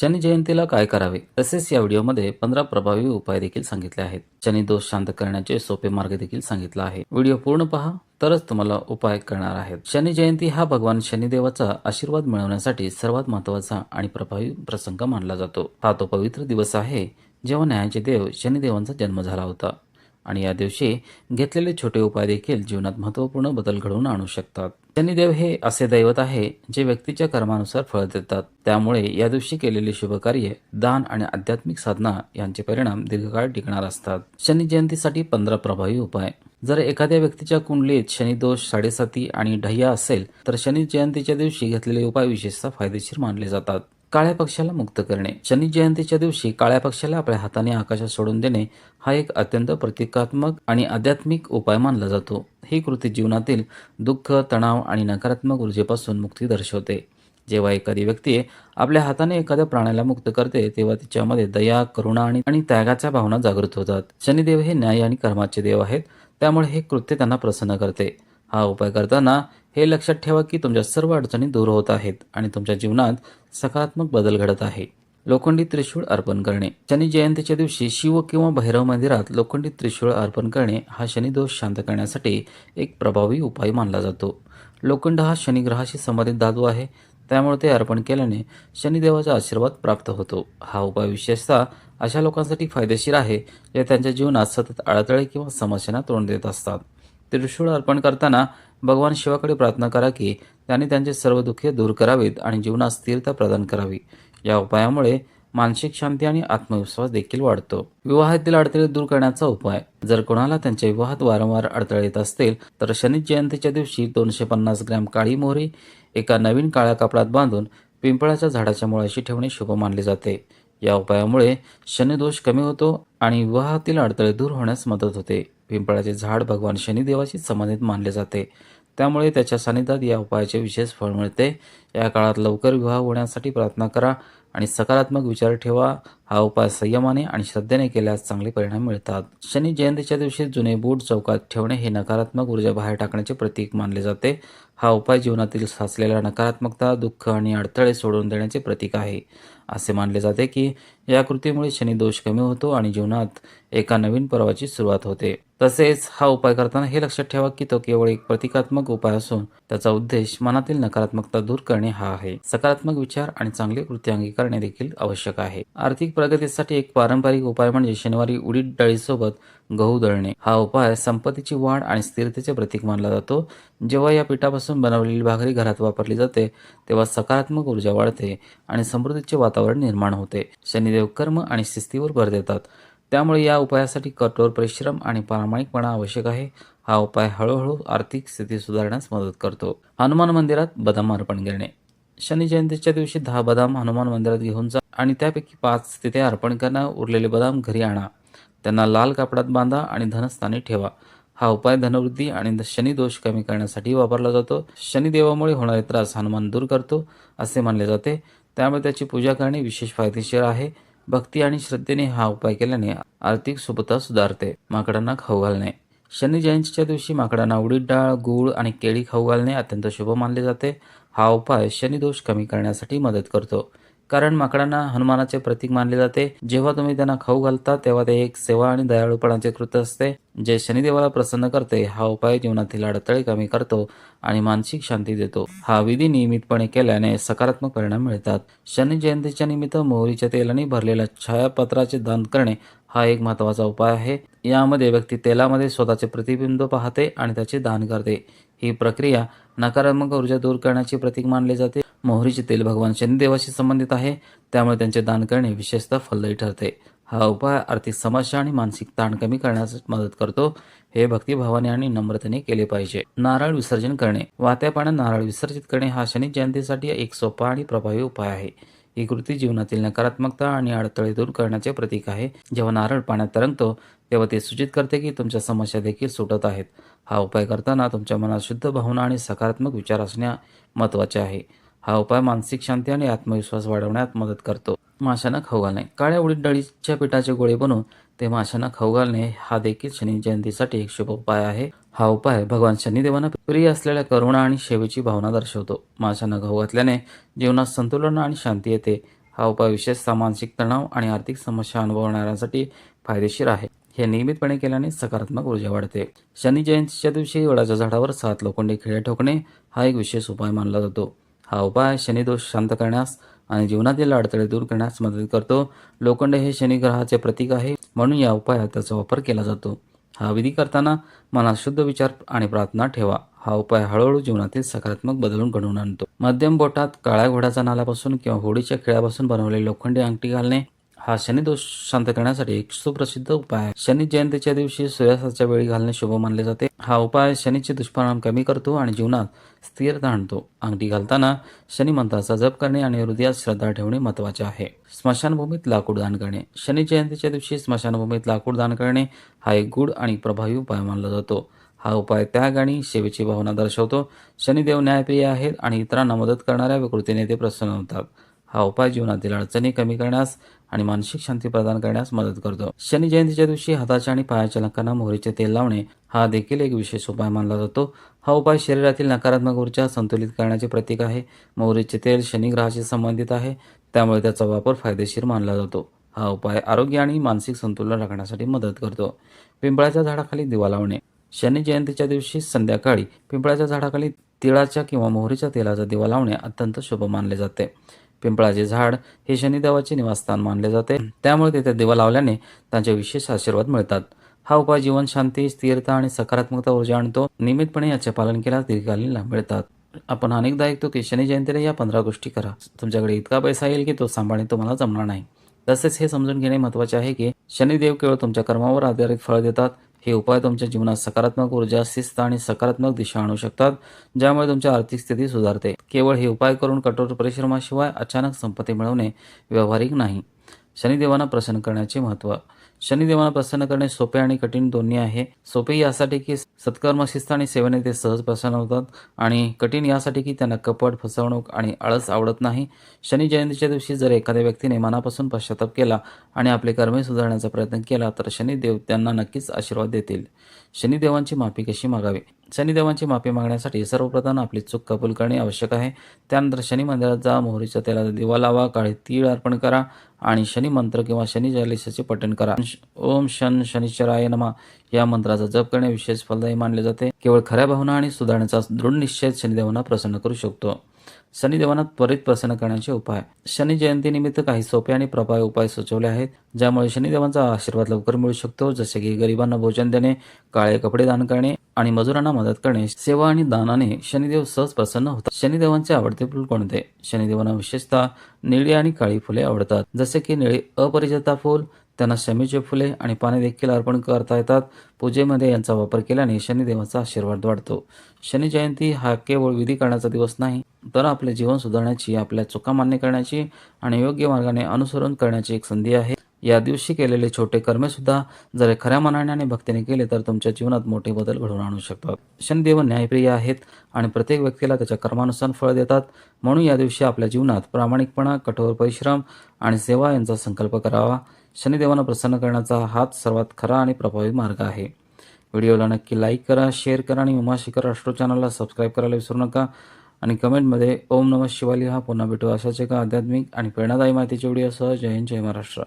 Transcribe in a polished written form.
शनी जयंतीला काय करावे तसेच या व्हिडिओमध्ये 15 प्रभावी उपाय देखील सांगितले आहेत. शनी दोष शांत करण्याचे सोपे मार्ग देखील सांगितला आहे. व्हिडिओ पूर्ण पहा तरच तुम्हाला उपाय कळणार आहेत. शनी जयंती हा भगवान शनिदेवाचा आशीर्वाद मिळवण्यासाठी सर्वात महत्त्वाचा आणि प्रभावी प्रसंग मानला जातो. हा तो पवित्र दिवस आहे जेव्हा न्यायाचे देव शनिदेवांचा जन्म झाला होता आणि या दिवशी घेतलेले छोटे उपाय देखील जीवनात महत्त्वपूर्ण बदल घडवून आणू शकतात. शनिदेव हे असे दैवत आहे जे व्यक्तीच्या कर्मानुसार फळ देतात. त्यामुळे या दिवशी केलेली शुभकार्ये, दान आणि आध्यात्मिक साधना यांचे परिणाम दीर्घकाळ टिकणार असतात. शनी जयंतीसाठी 15 प्रभावी उपाय. जर एखाद्या व्यक्तीच्या कुंडलीत शनिदोष, साडेसाती आणि ढय्या असेल तर शनी जयंतीच्या दिवशी घेतलेले उपाय विशेषतः फायदेशीर मानले जातात. काळ्या पक्ष्याला मुक्त करणे. शनी जयंतीच्या दिवशी काळ्या पक्ष्याला आपल्या हाताने आकाशात सोडून देणे हा एक अत्यंत प्रतिकात्मक आणि आध्यात्मिक उपाय मानला जातो. ही कृती जीवनातील दुःख, तणाव आणि नकारात्मक ऊर्जेपासून मुक्ती दर्शवते. जेव्हा एखादी व्यक्ती आपल्या हाताने एखाद्या प्राण्याला मुक्त करते तेव्हा तिच्यामध्ये दया, करुणा आणि त्यागाच्या भावना जागृत होतात. शनिदेव हे न्याय आणि कर्माचे देव आहेत, त्यामुळे हे कृत्य त्यांना प्रसन्न करते. हा उपाय करताना हे लक्षात ठेवा की तुमच्या सर्व अडचणी दूर होत आहेत आणि तुमच्या जीवनात सकारात्मक बदल घडत आहे. लोखंडी त्रिशूळ अर्पण करणे. शनी जयंतीच्या दिवशी शिव किंवा भैरव मंदिरात लोखंडी त्रिशूळ अर्पण करणे हा शनिदोष शांत करण्यासाठी एक प्रभावी उपाय मानला जातो. लोखंड हा शनिग्रहाशी संबंधित धातू आहे, त्यामुळे ते अर्पण केल्याने शनिदेवाचा आशीर्वाद प्राप्त होतो. हा उपाय विशेषतः अशा लोकांसाठी फायदेशीर आहे जे त्यांच्या जीवनात सतत अडथळे किंवा समस्यांना तोंड देत असतात. त्रिशूळ अर्पण करताना भगवान शिवाकडे प्रार्थना करा की त्यांनी त्यांचे सर्व दुःखे दूर करावीत आणि जीवनात स्थिरता प्रदान करावी. या उपायामुळे मानसिक शांती आणि आत्मविश्वास देखील वाढतो. विवाहातील अडथळे दूर करण्याचा उपाय. जर कोणाला त्यांच्या विवाहात वारंवार अडथळे येत असतील तर शनी जयंतीच्या दिवशी 250 ग्रॅम काळी मोहरी एका नवीन काळ्या कापडात बांधून पिंपळाच्या झाडाच्या मुळाशी ठेवणे शुभ मानले जाते. या उपायामुळे शनिदोष कमी होतो आणि विवाहातील अडथळे दूर होण्यास मदत होते. पिंपळाचे झाड भगवान शनिदेवाशी संबंधित मानले जाते, त्यामुळे त्याच्या सानिध्यात या उपायाचे विशेष फळ मिळते. या काळात लवकर विवाह होण्यासाठी प्रार्थना करा आणि सकारात्मक विचार ठेवा. हा उपाय संयमाने आणि श्रद्धेने केल्यास चांगले परिणाम मिळतात. शनी जयंतीच्या दिवशी जुने बूट चौकात ठेवणे हे नकारात्मक ऊर्जा बाहेर टाकण्याचे प्रतीक मानले जाते. हा उपाय जीवनातील साचलेल्या नकारात्मकता, दुःख आणि अडथळे सोडून देण्याचे प्रतीक आहे. असे मानले जाते की या कृतीमुळे शनिदोष कमी होतो आणि जीवनात एका नवीन पर्वाची सुरुवात होते. तसेच हा उपाय करताना हे लक्षात ठेवा की तो केवळ एक प्रतिकात्मक उपाय असून त्याचा उद्देश मनातील नकारात्मकता दूर करणे हा आहे. सकारात्मक विचार आणि चांगले कृत्य अंगीकारणे देखील आवश्यक आहे. आर्थिक प्रगतीसाठी एक पारंपरिक उपाय म्हणजे शनिवारी उडीद डाळीसोबत गहू दळणे. हा उपाय संपत्तीची वाढ आणि स्थिरतेचे प्रतीक मानला जातो. जेव्हा या पिठापासून बनवलेली भाकरी घरात वापरली जाते तेव्हा सकारात्मक ऊर्जा वाढते आणि समृद्धीचे वातावरण निर्माण होते. शनिदेव कर्म आणि शिस्तीवर भर देतात, त्यामुळे या उपायासाठी कठोर परिश्रम आणि प्रामाणिकपणा आवश्यक आहे. हा उपाय हळूहळू आर्थिक स्थिती सुधारण्यास मदत करतो. हनुमान मंदिरात बदाम अर्पण करणे. शनी जयंतीच्या दिवशी 10 बदाम हनुमान मंदिरात घेऊन जा आणि त्यापैकी 5 तिथे अर्पण करा. उरलेले बदाम घरी आणा, त्यांना लाल कापडात बांधा आणि धनस्थानी ठेवा. हा उपाय धनवृद्धी आणि शनी दोष कमी करण्यासाठी वापरला जातो. शनिदेवामुळे होणारे त्रास हनुमान दूर करतो असे मानले जाते, त्यामुळे त्याची पूजा करणे विशेष फायदेशीर आहे. भक्ती आणि श्रद्धेने हा उपाय केल्याने आर्थिक सुबत्ता सुधारते. माकडांना खाऊ घालणे. शनी जयंतीच्या दिवशी माकडांना उडीद डाळ, गूळ आणि केळी खाऊ घालणे अत्यंत शुभ मानले जाते. हा उपाय शनिदोष कमी करण्यासाठी मदत करतो, कारण माकडांना हनुमानाचे प्रतीक मानले जाते. जेव्हा तुम्ही त्यांना खाऊ घालता तेव्हा ते एक सेवा आणि दयाळूपणाचे कृत्य असते जे शनिदेवाला प्रसन्न करते. हा उपाय जीवनातील अडथळे कमी करतो आणि मानसिक शांती देतो. हा विधी नियमितपणे केल्याने सकारात्मक परिणाम मिळतात. शनी जयंतीच्या निमित्त मोहरीच्या तेलाने भरलेल्या छायापत्राचे दान करणे हा एक महत्त्वाचा उपाय आहे. यामध्ये व्यक्ती तेलामध्ये स्वतःचे प्रतिबिंब पाहते आणि त्याचे दान करते. ही प्रक्रिया नकारात्मक ऊर्जा दूर करण्याचे प्रतीक मानले जाते. मोहरीचे तेल भगवान शनिदेवाशी संबंधित आहे, त्यामुळे त्यांचे दान करणे विशेषतः फलदायी ठरते. हा उपाय आर्थिक समस्या आणि मानसिक ताण कमी करण्यास मदत करतो. हे भक्तिभावाने आणि नम्रतेने केले पाहिजे. नारळ विसर्जन करणे. वाहत्या पाण्यात नारळ विसर्जित करणे हा शनी जयंतीसाठी एक सोपा आणि प्रभावी उपाय आहे. ही कृती जीवनातील नकारात्मकता आणि अडथळे दूर करण्याचे प्रतीक आहे. जेव्हा नारळ पाण्यात तरंगतो तेव्हा ते सूचित करते की तुमच्या समस्या देखील सुटत आहेत. हा उपाय करताना तुमच्या मनात शुद्ध भावना आणि सकारात्मक विचार असणे महत्त्वाचे आहे. हा उपाय मानसिक शांती आणि आत्मविश्वास वाढवण्यात मदत करतो. माशांना खाऊ घालणे. काळ्या उडीद डाळीच्या पिठाचे गोळे बनवून ते माशांना खाऊ घालणे हा देखील शनी जयंतीसाठी एक शुभ उपाय आहे. हा उपाय भगवान शनिदेवांना प्रिय असलेल्या करुणा आणि सेवेची भावना दर्शवतो. माशांना खाऊ घातल्याने जीवनात संतुलन आणि शांती येते. हा उपाय विशेषतः मानसिक तणाव आणि आर्थिक समस्या अनुभवणाऱ्यांसाठी फायदेशीर आहे. हे नियमितपणे केल्याने सकारात्मक ऊर्जा वाढते. शनी जयंतीच्या दिवशी वडाच्या झाडावर 7 लोखंडी खिळे ठोकणे हा एक विशेष उपाय मानला जातो. हा उपाय शनिदोष शांत करण्यास आणि जीवनातील अडथळे दूर करण्यास मदत करतो. लोखंड हे शनी ग्रहाचे प्रतीक आहे, म्हणून या उपायात त्याचा वापर केला जातो. हा विधी करताना मनात शुद्ध विचार आणि प्रार्थना ठेवा. हा उपाय हळूहळू जीवनातील सकारात्मक बदल घडवून आणतो. मध्यम बोटात काळ्या घोड्याच्या नाल्यापासून किंवा होडीच्या खिळ्यापासून बनवलेली लोखंडी अंगठी घालणे हा शनिदोष शांत करण्यासाठी एक सुप्रसिद्ध उपाय आहे. शनी जयंतीच्या दिवशी सूर्यास्ताच्या वेळी घालणे शुभ मानले जाते. हा उपाय शनीचे दुष्परिणाम कमी करतो आणि जीवनात स्थिरता आणतो. अंगठी घालताना शनी मंत्राचा जप करणे आणि हृदयात श्रद्धा ठेवणे महत्त्वाचे आहे. स्मशानभूमीत लाकूड दान करणे. शनी जयंतीच्या दिवशी स्मशानभूमीत लाकूड दान करणे हा एक गूढ आणि प्रभावी उपाय मानला जातो. हा उपाय त्याग आणि सेवेची भावना दर्शवतो. शनिदेव न्यायप्रिय आहेत आणि इतरांना मदत करणाऱ्या विकृतीने ते प्रसन्न होतात. हा उपाय जीवनातील अडचणी कमी करण्यास आणि मानसिक शांती प्रदान करण्यास मदत करतो. शनी जयंतीच्या दिवशी हाताच्या आणि पायाच्या नखांना मोहरीचे तेल लावणे हा देखील एक विशेष उपाय मानला जातो. हा उपाय शरीरातील नकारात्मक ऊर्जा संतुलित करण्याचे प्रतीक आहे. मोहरीचे तेल शनी ग्रहाशी संबंधित आहे, त्यामुळे त्याचा वापर फायदेशीर मानला जातो. हा उपाय आरोग्य आणि मानसिक संतुलन राखण्यासाठी मदत करतो. पिंपळाच्या झाडाखाली दिवा लावणे. शनी जयंतीच्या दिवशी संध्याकाळी पिंपळाच्या झाडाखाली तिळाच्या किंवा मोहरीच्या तेलाचा दिवा लावणे अत्यंत शुभ मानले जाते. पिंपळाचे झाड हे शनिदेवाचे निवासस्थान मानले जाते, त्यामुळे तेथे दिवा लावल्याने त्यांचे विशेष आशीर्वाद मिळतात. हा उपाय जीवन शांती, स्थिरता आणि सकारात्मकता ऊर्जा आणतो. नियमितपणे याचे पालन केल्यास दीर्घकालीन लाभ मिळतात. आपण अनेकदा ऐकतो की शनी जयंतीला या 15 गोष्टी करा. तुमच्याकडे इतका पैसा येईल की तो सांभाळणे तुम्हाला जमणार नाही. तसेच हे समजून घेणे महत्त्वाचे आहे की शनिदेव केवळ तुमच्या कर्मावर आधारित फळ देतात. हे उपाय तुमच्या जीवनात सकारात्मक ऊर्जा, शिस्त आणि सकारात्मक दिशा आणू शकतात, ज्यामुळे तुमची आर्थिक स्थिती सुधारते. केवळ हे उपाय करून कठोर परिश्रमाशिवाय अचानक संपत्ती मिळवणे व्यावहारिक नाही. शनिदेवांना प्रसन्न करण्याचे महत्त्व. शनिदेवांना प्रसन्न करणे सोपे आणि कठीण दोन्ही आहे. सोपे यासाठी की सत्कर्म, शिस्त आणि सेवेने ते सहज प्रसन्न होतात, आणि कठीण यासाठी की त्यांना कपट, फसवणूक आणि आळस आवडत नाही. शनी जयंतीच्या दिवशी जर एखाद्या व्यक्तीने मनापासून पश्चाताप केला आणि आपले कर्मे सुधारण्याचा प्रयत्न केला तर शनिदेव त्यांना नक्कीच आशीर्वाद देतील. शनिदेवांची माफी कशी मागावी. शनिदेवांची माफी मागण्यासाठी सर्वप्रथम आपली चूक कबूल करणे आवश्यक आहे. त्यानंतर शनी मंदिरात जा, मोहरीच्या तेलाचा दिवा लावा, काळे तीळ अर्पण करा आणि शनी मंत्र किंवा शनी चालीसाचे पठण करा. ओम शन शनिश्चराय नमः या मंत्राचा जप करणे विशेष फलदायी मानले जाते. केवळ खऱ्या भावना आणि सुधारण्याचा दृढ निश्चय शनिदेवांना प्रसन्न करू शकतो. शनिदेवांना त्वरित प्रसन्न करण्याचे उपाय. शनी जयंतीनिमित्त काही सोपे आणि प्रभावी उपाय सुचवले आहेत, ज्यामुळे शनिदेवांचा आशीर्वाद लवकर मिळू शकतो. जसे की गरिबांना भोजन देणे, काळे कपडे दान करणे आणि मजुरांना मदत करणे. सेवा आणि दानाने शनिदेव सहज प्रसन्न होतात. शनिदेवांचे आवडते फूल कोणते. शनिदेवांना विशेषतः निळी आणि काळी फुले आवडतात. जसे की निळी अपरिचिता फूल, त्यांना शमीचे फुले आणि पाने देखील अर्पण करता येतात. पूजेमध्ये यांचा वापर केल्याने शनिदेवाचा आशीर्वाद वाढतो. शनी जयंती हा केवळ विधी करण्याचा दिवस नाही, तर आपले जीवन सुधारण्याची, आपल्या चुका मान्य करण्याची आणि योग्य मार्गाने अनुसरण करण्याची एक संधी आहे. या दिवशी केलेले छोटे कर्मे सुद्धा जर खऱ्या मनाने आणि भक्तीने केले तर तुमच्या जीवनात मोठे बदल घडवून आणू शकतात. शनिदेव न्यायप्रिय आहेत आणि प्रत्येक व्यक्तीला त्याच्या कर्मानुसार फळ देतात. म्हणून या दिवशी आपल्या जीवनात प्रामाणिकपणा, कठोर परिश्रम आणि सेवा यांचा संकल्प करावा. शनिदेवांना प्रसन्न करण्याचा हाच सर्वात खरा आणि प्रभावी मार्ग आहे. व्हिडिओला नक्की लाईक करा, शेअर करा आणि उमाशेखर राष्ट्रो चॅनलला सबस्क्राईब करायला विसरू नका. आणि कमेंटमध्ये ओम नमः शिवाय लिहा. पुन्हा भेटू अशाच एका आध्यात्मिक आणि प्रेरणादायी माहितीच्या व्हिडिओसह. जय हिंद, जय महाराष्ट्र.